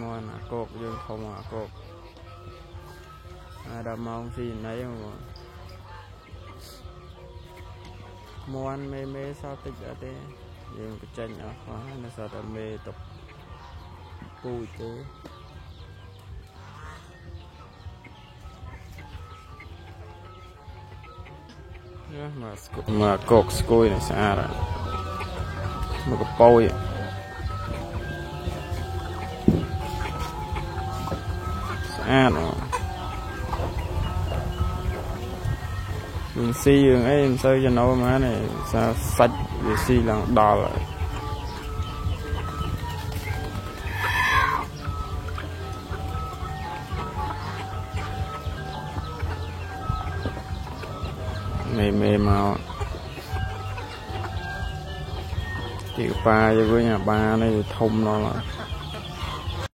mòn cột dương không cột đầm mong gì nấy mà mòn mê mê sao tích ở đây dương cái tranh ở khóa nó sao ta mê tập vui chứ mà cột skui này xa rồi mà có bôi xa rồi mình xi dương ấy em sơi cho nó má này sao sạch vì xi lần đỏ lại mê màu chịu ba với nhà ba này thông nó là